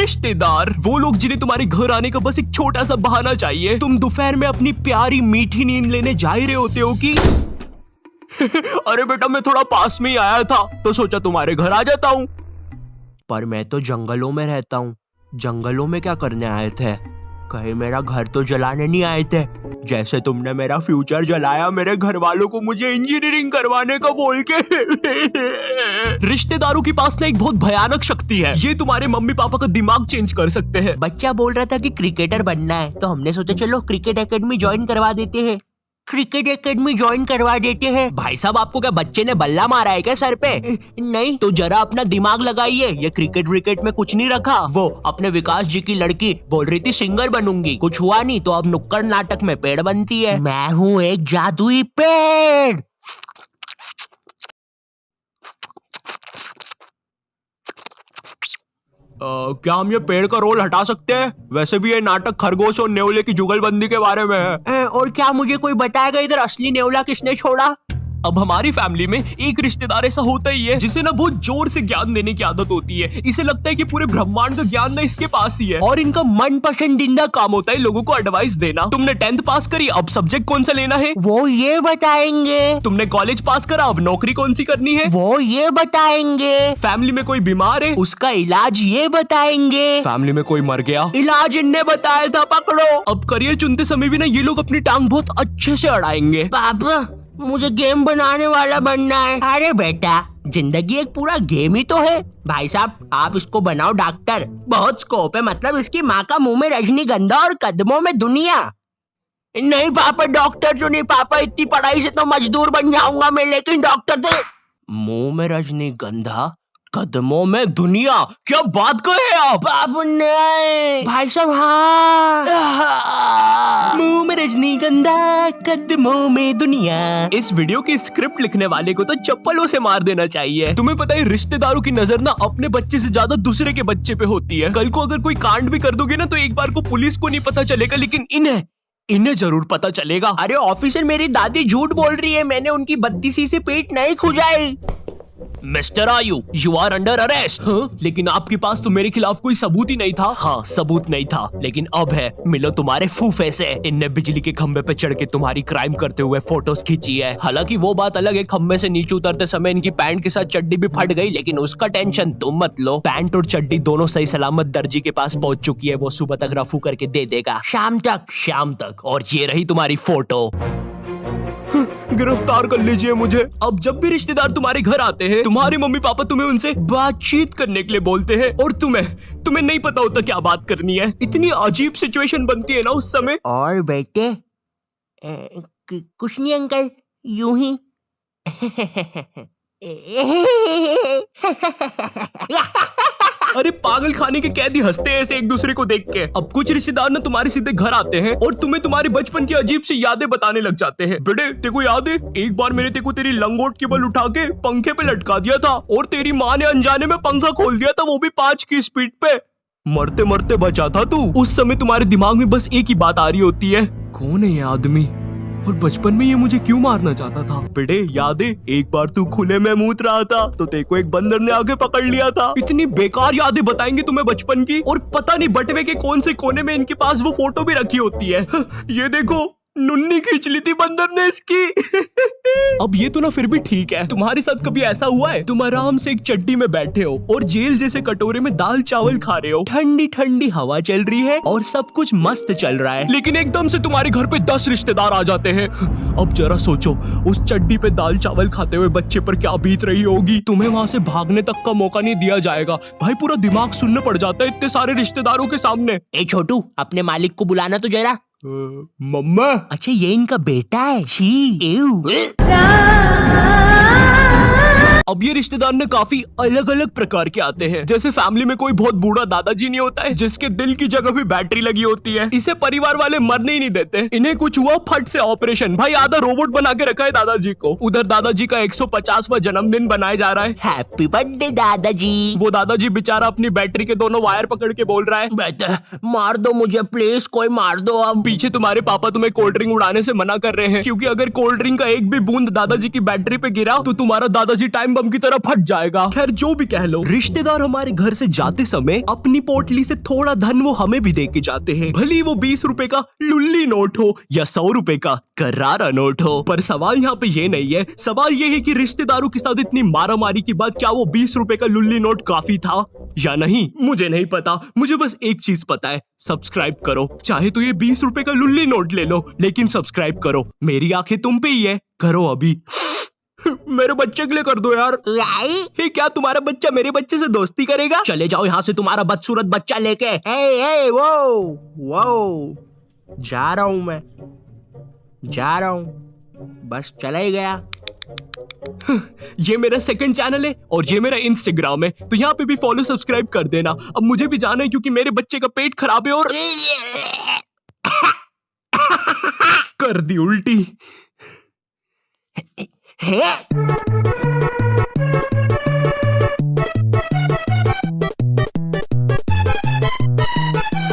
रिश्तेदार, वो लोग जिन्हें तुम्हारे घर आने का बस एक छोटा सा बहाना चाहिए। तुम दोपहर में अपनी प्यारी मीठी नींद लेने जा ही रहे होते हो कि अरे बेटा मैं थोड़ा पास में ही आया था तो सोचा तुम्हारे घर आ जाता हूँ। पर मैं तो जंगलों में रहता हूँ। जंगलों में क्या करने आए थे? कहीं मेरा घर तो जलाने नहीं आए थे? जैसे तुमने मेरा फ्यूचर जलाया मेरे घर वालों को मुझे इंजीनियरिंग करवाने का बोल के। रिश्तेदारों के पास ना एक बहुत भयानक शक्ति है। ये तुम्हारे मम्मी पापा का दिमाग चेंज कर सकते हैं। बच्चा बोल रहा था कि क्रिकेटर बनना है तो हमने सोचा चलो क्रिकेट एकेडमी ज्वाइन करवा देते हैं। क्रिकेट एकेडमी ज्वाइन करवा देते हैं। भाई साहब आपको क्या बच्चे ने बल्ला मारा है क्या सर पे? नहीं तो जरा अपना दिमाग लगाइए। ये क्रिकेट विकेट में कुछ नहीं रखा। वो अपने विकास जी की लड़की बोल रही थी सिंगर बनूंगी, कुछ हुआ नहीं तो अब नुक्कड़ नाटक में पेड़ बनती है। मैं हूँ एक जादुई पेड़। क्या हम ये पेड़ का रोल हटा सकते हैं? वैसे भी ये नाटक खरगोश और नेवले की जुगलबंदी के बारे में है। और क्या मुझे कोई बताएगा इधर असली नेवला किसने छोड़ा? अब हमारी फैमिली में एक रिश्तेदार ऐसा होता ही है जिसे ना बहुत जोर से ज्ञान देने की आदत होती है। इसे लगता है कि पूरे ब्रह्मांड का ज्ञान ना इसके पास ही है और इनका मन पसंदीदा काम होता है लोगों को एडवाइस देना। तुमने 10th पास करी, अब सब्जेक्ट कौन सा लेना है वो ये बताएंगे। तुमने कॉलेज पास करा, अब नौकरी कौन सी करनी है वो ये बताएंगे। फैमिली में कोई बीमार है, उसका इलाज ये बताएंगे। फैमिली में कोई मर गया, इलाज इनने बताया था, पकड़ो। अब करियर चुनते समय भी ना ये लोग अपनी टांग बहुत अच्छे से अड़ाएंगे। पापा मुझे गेम बनाने वाला बनना है। अरे बेटा जिंदगी एक पूरा गेम ही तो है। भाई साहब आप इसको बनाओ डॉक्टर, बहुत स्कोप है। मतलब इसकी माँ का मुंह में रजनीगंधा और कदमों में दुनिया। नहीं पापा डॉक्टर तो नहीं पापा, इतनी पढ़ाई से तो मजदूर बन जाऊंगा मैं, लेकिन डॉक्टर तो। मुंह में रजनीगंधा कदमों में दुनिया, क्या बात कहे आप? नहीं भाई साहब हाँ। मुंह में रजनीगंधा कदमों में दुनिया। इस वीडियो की स्क्रिप्ट लिखने वाले को तो चप्पलों से मार देना चाहिए। तुम्हें पता है रिश्तेदारों की नजर ना अपने बच्चे से ज्यादा दूसरे के बच्चे पे होती है। कल को अगर कोई कांड भी कर दोगे ना तो एक बार को पुलिस को नहीं पता चलेगा, लेकिन इन्हें जरूर पता चलेगा। अरे ऑफिसर मेरी दादी झूठ बोल रही है, मैंने उनकी बत्तीसी से पेट नहीं खुजाई। मिस्टर आयु यू आर अंडर अरेस्ट। लेकिन आपके पास तो मेरे खिलाफ कोई सबूत ही नहीं था। हाँ सबूत नहीं था, लेकिन अब है। मिलो तुम्हारे फूफे से। इनने बिजली के खंबे पे चढ़ के तुम्हारी क्राइम करते हुए फोटोज खींची है। हालांकि वो बात अलग है, खंबे से नीचे उतरते समय इनकी पैंट के साथ चड्डी भी फट गई, लेकिन उसका टेंशन तुम मत लो। पैंट और चड्डी दोनों सही सलामत दर्जी के पास पहुंच चुकी है। वो सुबह तक रफू करके दे देगा। शाम तक। और ये रही तुम्हारी फोटो। गिरफ्तार कर लीजिए मुझे। अब जब भी रिश्तेदार तुम्हारे घर आते हैं तुम्हारे मम्मी पापा तुम्हें उनसे बातचीत करने के लिए बोलते हैं और तुम्हें नहीं पता होता क्या बात करनी है। इतनी अजीब सिचुएशन बनती है ना उस समय। और बेटे कुछ नहीं अंकल, यूं ही। अरे पागल खाने के कैदी हंसते हैं ऐसे एक दूसरे को देख के। अब कुछ रिश्तेदार ना तुम्हारे सीधे घर आते हैं और तुम्हें तुम्हारे बचपन की अजीब सी यादें बताने लग जाते हैं। बेटे तेको याद है एक बार मैंने तेको तेरी लंगोट केबल उठा के पंखे पे लटका दिया था और तेरी माँ ने अनजाने में पंखा खोल दिया था, वो भी 5 की स्पीड पे। मरते मरते बचा था तू। उस समय तुम्हारे दिमाग में बस एक ही बात आ रही होती है, कौन है ये आदमी और बचपन में ये मुझे क्यों मारना चाहता था। बेटे याद है एक बार तू खुले में मूत रहा था तो तेको एक बंदर ने आके पकड़ लिया था। इतनी बेकार यादें बताएंगे तुम्हें बचपन की, और पता नहीं बटवे के कौन से कोने में इनके पास वो फोटो भी रखी होती है। ये देखो नुन्नी खींच ली थी बंदर ने इसकी। अब ये तो ना फिर भी ठीक है। तुम्हारे साथ कभी ऐसा हुआ है तुम आराम से एक चड्डी में बैठे हो और जेल जैसे कटोरे में दाल चावल खा रहे हो, ठंडी ठंडी हवा चल रही है और सब कुछ मस्त चल रहा है, लेकिन एकदम से तुम्हारे घर पे 10 रिश्तेदार आ जाते हैं। अब जरा सोचो उस चड्डी पे दाल चावल खाते हुए बच्चे पर क्या बीत रही होगी। तुम्हें वहां से भागने तक का मौका नहीं दिया जाएगा। भाई पूरा दिमाग सुनने पड़ जाता है इतने सारे रिश्तेदारों के सामने। ए छोटू अपने मालिक को बुलाना तो जरा। मम्मा। अच्छा ये इनका बेटा है। छी अब ये रिश्तेदार ने काफी अलग अलग प्रकार के आते हैं। जैसे फैमिली में कोई बहुत बूढ़ा दादाजी नहीं होता है जिसके दिल की जगह भी बैटरी लगी होती है, इसे परिवार वाले मरने ही नहीं देते। इन्हें कुछ हुआ फट से ऑपरेशन, भाई आधा रोबोट बना के रखा है दादाजी को। उधर दादाजी का 150वां जन्मदिन बनाया जा रहा है। हैप्पी बर्थडे दादाजी। वो दादाजी बेचारा अपनी बैटरी के दोनों वायर पकड़ के बोल रहा है, बेटा मार दो मुझे प्लीज, कोई मार दो। अब पीछे तुम्हारे पापा तुम्हें कोल्ड ड्रिंक उड़ाने से मना कर रहे हैं, क्योंकि अगर कोल्ड ड्रिंक का एक भी बूंद दादाजी की बैटरी पे गिरा तो तुम्हारा दादाजी टाइम टाइम बम की तरह फट जाएगा। खैर जो भी कह लो, रिश्तेदार हमारे घर से जाते समय अपनी पोटली से थोड़ा धन वो हमें भी दे के जाते हैं, भले ही वो 20 रुपए का लुल्ली नोट हो या 100 रुपए का करारा नोट हो। पर सवाल यहाँ पे ये नहीं है, सवाल ये है कि रिश्तेदारों के साथ इतनी मारामारी के बाद क्या वो 20 रुपए का लुल्ली नोट काफी था या नहीं, मुझे नहीं पता। मुझे बस एक चीज पता है, सब्सक्राइब करो। चाहे तो ये 20 रुपए का लुल्ली नोट ले लो, लेकिन सब्सक्राइब करो। मेरी आंखें तुम पे ही है, करो अभी। मेरे बच्चे के लिए कर दो यार। हे, क्या तुम्हारा बच्चा मेरे बच्चे से दोस्ती करेगा? चले जाओ यहाँ से तुम्हारा बदसूरत बच्चा लेके। वो जा रहा हूँ, मैं जा रहा हूँ, बस चला ही गया। ये मेरा सेकंड चैनल है और ये मेरा इंस्टाग्राम है, तो यहाँ पे भी फॉलो सब्सक्राइब कर देना। अब मुझे भी जाना है क्योंकि मेरे बच्चे का पेट खराब है और कर दी उल्टी। है